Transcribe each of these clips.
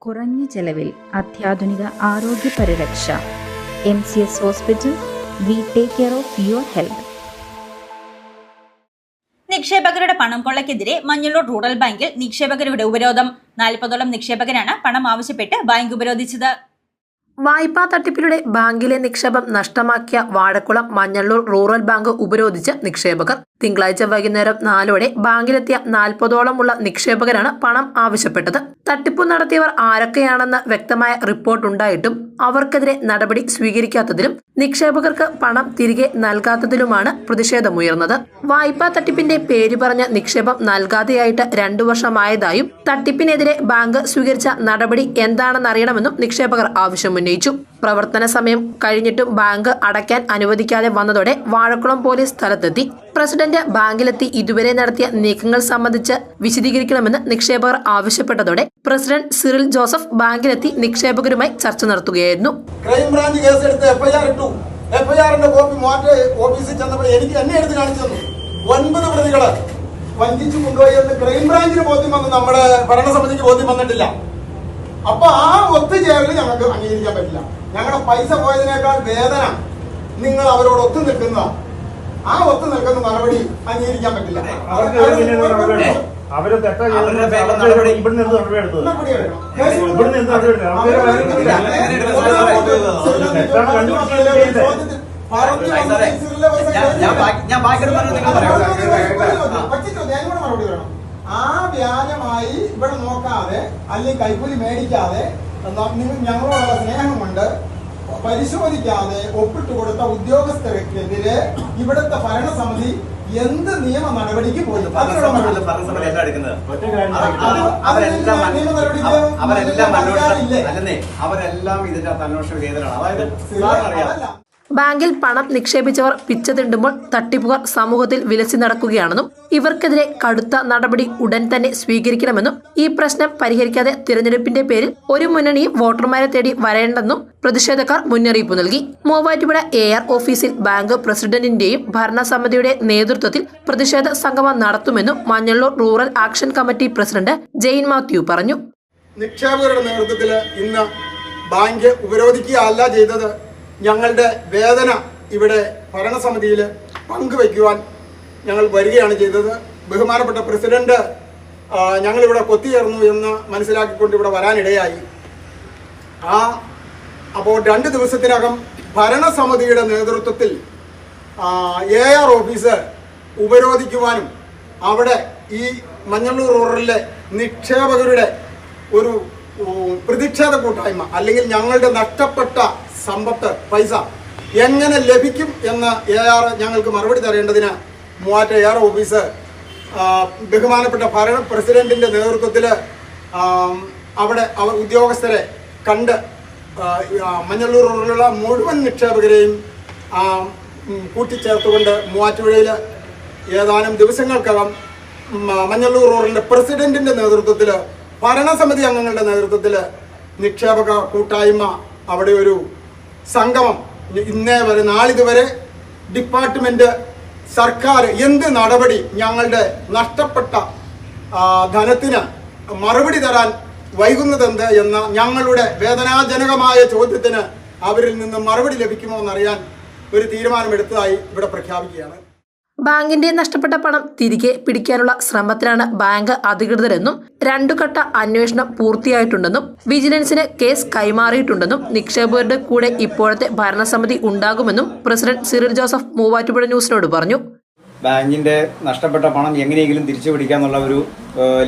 കുറഞ്ഞ ചെലവിൽ അത്യാധുനിക ആരോഗ്യ പരിരക്ഷ. MCS hospital. We take care of your health. നിക്ഷേപകരുടെ പണം കൊള്ളയ്ക്കെതിരെ മഞ്ഞളൂർ റൂറൽ ബാങ്കിൽ നിക്ഷേപകരുടെ ഉപരോധം. 40ഓളം നിക്ഷേപകരാണ് പണം ആവശ്യപ്പെട്ട് ബാങ്ക് ഉപരോധിച്ചത്. വായ്പാ തട്ടിപ്പിലൂടെ ബാങ്കിലെ നിക്ഷേപം നഷ്ടമാക്കിയ വാഴക്കുളം മഞ്ഞളൂർ റൂറൽ ബാങ്ക് ഉപരോധിച്ച നിക്ഷേപകർ തിങ്കളാഴ്ച വൈകുന്നേരം 4ഓടെ ബാങ്കിലെത്തിയ 40ഓളമുള്ള നിക്ഷേപകരാണ് പണം ആവശ്യപ്പെട്ടത്. തട്ടിപ്പു നടത്തിയവർ ആരൊക്കെയാണെന്ന് വ്യക്തമായ റിപ്പോർട്ട് ഉണ്ടായിട്ടും അവർക്കെതിരെ നടപടി സ്വീകരിക്കാത്തതിലും നിക്ഷേപകർക്ക് പണം തിരികെ നൽകാത്തതിലുമാണ് പ്രതിഷേധമുയർന്നത്. വായ്പാ തട്ടിപ്പിന്റെ പേര് പറഞ്ഞ നിക്ഷേപം നൽകാതെയായിട്ട് 2 വർഷമായതായും തട്ടിപ്പിനെതിരെ ബാങ്ക് സ്വീകരിച്ച നടപടി എന്താണെന്നറിയണമെന്നും നിക്ഷേപകർ ആവശ്യമുന്നയിച്ചു. പ്രവർത്തന സമയം കഴിഞ്ഞിട്ടും ബാങ്ക് അടയ്ക്കാൻ അനുവദിക്കാതെ വന്നതോടെ വാഴക്കുളം പോലീസ് സ്ഥലത്തെത്തി. പ്രസിഡന്റ് ബാങ്കിലെത്തി ഇതുവരെ നടത്തിയ നീക്കങ്ങൾ സംബന്ധിച്ച് വിശദീകരിക്കണമെന്ന് നിക്ഷേപകർ ആവശ്യപ്പെട്ടതോടെ പ്രസിഡന്റ് സിറിൽ ജോസഫ് ബാങ്കിലെത്തി നിക്ഷേപകരുമായി ചർച്ച നടത്തുകയായിരുന്നു. ക്രൈംബ്രാഞ്ച് കേസെടുത്ത് FIR ഇട്ടു. FIRന്റെ കോപ്പി മാറ്റി ഓഫീസിൽ ചെന്നപ്പോൾ എനിക്ക് എന്നെ എടുത്ത് കാണിച്ചു തന്നു. 9 പ്രതികള് വഞ്ചിച്ചു കൊണ്ടുപോയി എന്ന് ക്രൈംബ്രാഞ്ചിന് ബോധ്യം വന്ന് നമ്മുടെ ഭരണസമിതിക്ക് ബോധ്യം വന്നിട്ടില്ല. അപ്പൊ ആ ഒത്തുചേരൽ ഞങ്ങൾക്ക് അംഗീകരിക്കാൻ പറ്റില്ല. ഞങ്ങളുടെ പൈസ പോയതിനേക്കാൾ വേദന നിങ്ങൾ അവരോട് ഒത്തു നിൽക്കുന്ന ആ ഒത്തു നിൽക്കുന്ന നടപടി അംഗീകരിക്കാൻ പറ്റില്ല. ആ വ്യാജമായി ഇവിടെ നോക്കാതെ അല്ലെങ്കിൽ കൈക്കൂലി മേടിക്കാതെ ഞങ്ങളോടുള്ള സ്നേഹം കൊണ്ട് പരിശോധിക്കാതെ ഒപ്പിട്ട് കൊടുത്ത ഉദ്യോഗസ്ഥർക്കെതിരെ ഇവിടുത്തെ ഭരണസമിതി എന്ത് നിയമ നടപടിക്ക് പോയി അവരെല്ലാം ഇതിന്റെ അന്വേഷണ വിധേയരാണ്. അതായത് ബാങ്കിൽ പണം നിക്ഷേപിച്ചവർ പിച്ച തിണ്ടുമ്പോൾ തട്ടിപ്പുകാർ സമൂഹത്തിൽ വിലസി നടക്കുകയാണെന്നും ഇവർക്കെതിരെ കടുത്ത നടപടി ഉടൻ തന്നെ സ്വീകരിക്കണമെന്നും ഈ പ്രശ്നം പരിഹരിക്കാതെ തിരഞ്ഞെടുപ്പിന്റെ പേരിൽ ഒരു മുന്നണിയും വോട്ടർമാരെ തേടി വരേണ്ടെന്നും പ്രതിഷേധക്കാർ മുന്നറിയിപ്പ് നൽകി. മൂവാറ്റുപുഴ AR ഓഫീസിൽ ബാങ്ക് പ്രസിഡന്റിന്റെയും ഭരണസമിതിയുടെ നേതൃത്വത്തിൽ പ്രതിഷേധ സംഗമം നടത്തുമെന്നും Manjalloor rural action committee president Jain Mathew പറഞ്ഞു. നിക്ഷേപകരുടെ നേതൃത്വത്തിൽ ഇന്ന് ബാങ്ക് ഉപരോധിക്കുകയല്ല ചെയ്തത്. ഞങ്ങളുടെ വേദന ഇവിടെ ഭരണസമിതിയിൽ പങ്കുവയ്ക്കുവാൻ ഞങ്ങൾ വരികയാണ് ചെയ്തത്. ബഹുമാനപ്പെട്ട പ്രസിഡന്റ് ഞങ്ങളിവിടെ കൊത്തിയേർന്നു എന്ന് മനസ്സിലാക്കിക്കൊണ്ട് ഇവിടെ വരാനിടയായി. അപ്പോൾ 2 ദിവസത്തിനകം ഭരണസമിതിയുടെ നേതൃത്വത്തിൽ AR ഓഫീസ് ഉപരോധിക്കുവാനും അവിടെ ഈ മഞ്ഞളൂർ റൂറലിലെ നിക്ഷേപകരുടെ ഒരു പ്രതിഷേധ കൂട്ടായ്മ അല്ലെങ്കിൽ ഞങ്ങളുടെ നഷ്ടപ്പെട്ട സമ്പത്ത് പൈസ എങ്ങനെ ലഭിക്കും എന്ന് AR ഞങ്ങൾക്ക് മറുപടി തരേണ്ടതിന് മൂവാറ്റുപുഴ AR ഓഫീസ് ബഹുമാനപ്പെട്ട പ്രസിഡന്റിന്റെ നേതൃത്വത്തിൽ അവിടെ ഉദ്യോഗസ്ഥരെ കണ്ട് മഞ്ഞളൂർ റൂറലിലുള്ള മുഴുവൻ നിക്ഷേപകരെയും കൂട്ടിച്ചേർത്തുകൊണ്ട് മൂവാറ്റുപുഴയിൽ ഏതാനും ദിവസങ്ങൾക്കകം മഞ്ഞളൂർ റൂറലിന്റെ പ്രസിഡന്റിന്റെ നേതൃത്വത്തിൽ ഭരണസമിതി അംഗങ്ങളുടെ നേതൃത്വത്തിൽ നിക്ഷേപക കൂട്ടായ്മ അവിടെ ഒരു സംഗമം ഇന്നേ വരെ നാളിതുവരെ ഡിപ്പാർട്ട്മെന്റ് സർക്കാർ എന്ത് നടപടി ഞങ്ങളുടെ നഷ്ടപ്പെട്ട ധനത്തിന് മറുപടി തരാൻ വൈകുന്നതെന്ത് എന്ന ഞങ്ങളുടെ വേദനാജനകമായ ചോദ്യത്തിന് അവരിൽ നിന്ന് മറുപടി ലഭിക്കുമോ എന്നറിയാൻ ഒരു തീരുമാനമെടുത്തതായി ഇവിടെ പ്രഖ്യാപിക്കുകയാണ്. ബാങ്കിന്റെ നഷ്ടപ്പെട്ട പണം തിരികെ പിടിക്കാനുള്ള ശ്രമത്തിലാണ് ബാങ്ക് അധികൃതരെന്നും 2 ഘട്ട അന്വേഷണം പൂർത്തിയായിട്ടുണ്ടെന്നും വിജിലൻസിന് കേസ് കൈമാറിയിട്ടുണ്ടെന്നും നിക്ഷേപകരുടെ കൂടെ ഇപ്പോഴത്തെ ഭരണസമിതി ഉണ്ടാകുമെന്നും പ്രസിഡന്റ് സിറിൽ ജോസഫ് മൂവാറ്റുപുഴ ന്യൂസിനോട് പറഞ്ഞു. ബാങ്കിന്റെ നഷ്ടപ്പെട്ട പണം എങ്ങനെയെങ്കിലും തിരിച്ചു പിടിക്കാന്നുള്ള ഒരു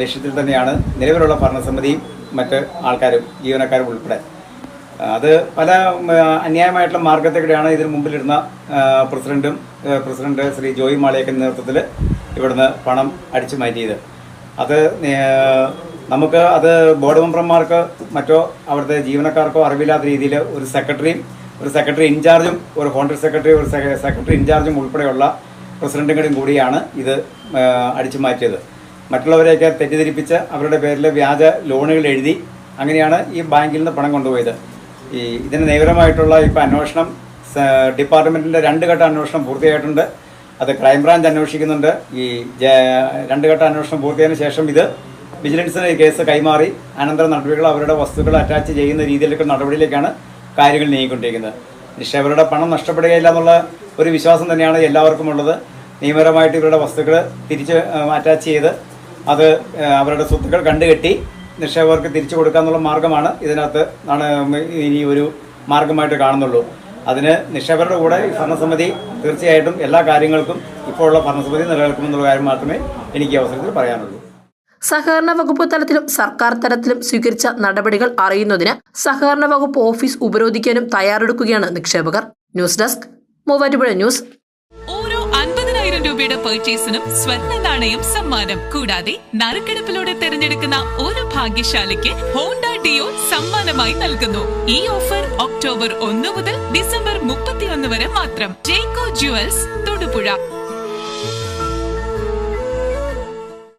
ലക്ഷ്യത്തിൽ തന്നെയാണ് നിലവിലുള്ള ഭരണസമിതിയും മറ്റ് ആൾക്കാരും ജീവനക്കാരും ഉൾപ്പെടെ. അത് പല അന്യായമായിട്ടുള്ള മാർഗത്തിലൂടെയാണ് ഇതിന് മുമ്പിലിരുന്ന പ്രസിഡന്റ് ശ്രീ ജോയി മാളിയക്കൻ നേതൃത്വത്തിൽ ഇവിടുന്ന് പണം അടിച്ചു മാറ്റിയത്. അത് നമുക്ക് അത് ബോർഡ് മെമ്പർമാർക്ക് മറ്റോ അവിടുത്തെ ജീവനക്കാർക്കോ അറിവില്ലാത്ത രീതിയിൽ ഒരു സെക്രട്ടറി ഇൻചാർജും ഒരു ഹോണ്ടർ സെക്രട്ടറി ഇൻചാർജും ഉൾപ്പെടെയുള്ള പ്രസിഡന്റുകളും കൂടിയാണ് ഇത് അടിച്ചു മാറ്റിയത്. മറ്റുള്ളവരെയൊക്കെ തെറ്റിദ്ധരിപ്പിച്ച് അവരുടെ പേരിൽ വ്യാജ ലോണുകൾ എഴുതി അങ്ങനെയാണ് ഈ ബാങ്കിൽ നിന്ന് പണം കൊണ്ടുപോയത്. ഇതിന് നിയമപരമായിട്ടുള്ള ഇപ്പോൾ അന്വേഷണം ഡിപ്പാർട്ട്മെൻറ്റിൻ്റെ 2 ഘട്ട അന്വേഷണം പൂർത്തിയായിട്ടുണ്ട്. അത് ക്രൈംബ്രാഞ്ച് അന്വേഷിക്കുന്നുണ്ട്. ഈ 2 ഘട്ട അന്വേഷണം പൂർത്തിയായതിനു ശേഷം ഇത് വിജിലൻസിന് കേസ് കൈമാറി അനന്തര നടപടികൾ അവരുടെ വസ്തുക്കൾ അറ്റാച്ച് ചെയ്യുന്ന രീതിയിലേക്ക് നടപടിയിലേക്കാണ് കാര്യങ്ങൾ നീങ്ങിക്കൊണ്ടിരിക്കുന്നത്. നിക്ഷേപകരുടെ പണം നഷ്ടപ്പെടുകയില്ല എന്നുള്ള ഒരു വിശ്വാസം തന്നെയാണ് എല്ലാവർക്കും ഉള്ളത്. നിയമപരമായിട്ട് ഇവരുടെ വസ്തുക്കൾ തിരിച്ച് അറ്റാച്ച് ചെയ്ത് അത് അവരുടെ സ്വത്തുക്കൾ കണ്ടുകെട്ടി നിക്ഷേപകർക്ക് തിരിച്ചു കൊടുക്കാന്നുള്ള മാർഗ്ഗമാണ് ഇതിനകത്ത് ഇനി ഒരു മാർഗമായിട്ട് കാണുന്നുള്ളൂ. അതിന് നിക്ഷേപകരുടെ കൂടെ ഭരണസമിതി തീർച്ചയായിട്ടും എല്ലാ കാര്യങ്ങൾക്കും ഇപ്പോൾ ഉള്ള ഭരണസമിതി നിലനിൽക്കുമെന്നുള്ള കാര്യം മാത്രമേ എനിക്ക് അവസരത്തിൽ പറയാനുള്ളൂ. സഹകരണ വകുപ്പ് തലത്തിലും സർക്കാർ തലത്തിലും സ്വീകരിച്ച നടപടികൾ അറിയുന്നതിന് സഹകരണ വകുപ്പ് ഓഫീസ് ഉപരോധിക്കാനും തയ്യാറെടുക്കുകയാണ് നിക്ഷേപകർ. News desk Muvattupuzha news. ഓരോ 50,000 രൂപയുടെ പർച്ചേസിനും സ്വർണ്ണ നാണയം സമ്മാനം. കൂടാതെ നറുക്കെടുപ്പിലൂടെ തിരഞ്ഞെടുക്കുന്ന ഓരോ ഭാഗ്യശാലിക്ക് ഹോണ്ട ഡിയോ സമ്മാനമായി നൽകുന്നു. ഈ ഓഫർ ഒക്ടോബർ 1 മുതൽ ഡിസംബർ 31 വരെ മാത്രം. ജേക്കോ ജുവൽസ്, തൊടുപുഴ.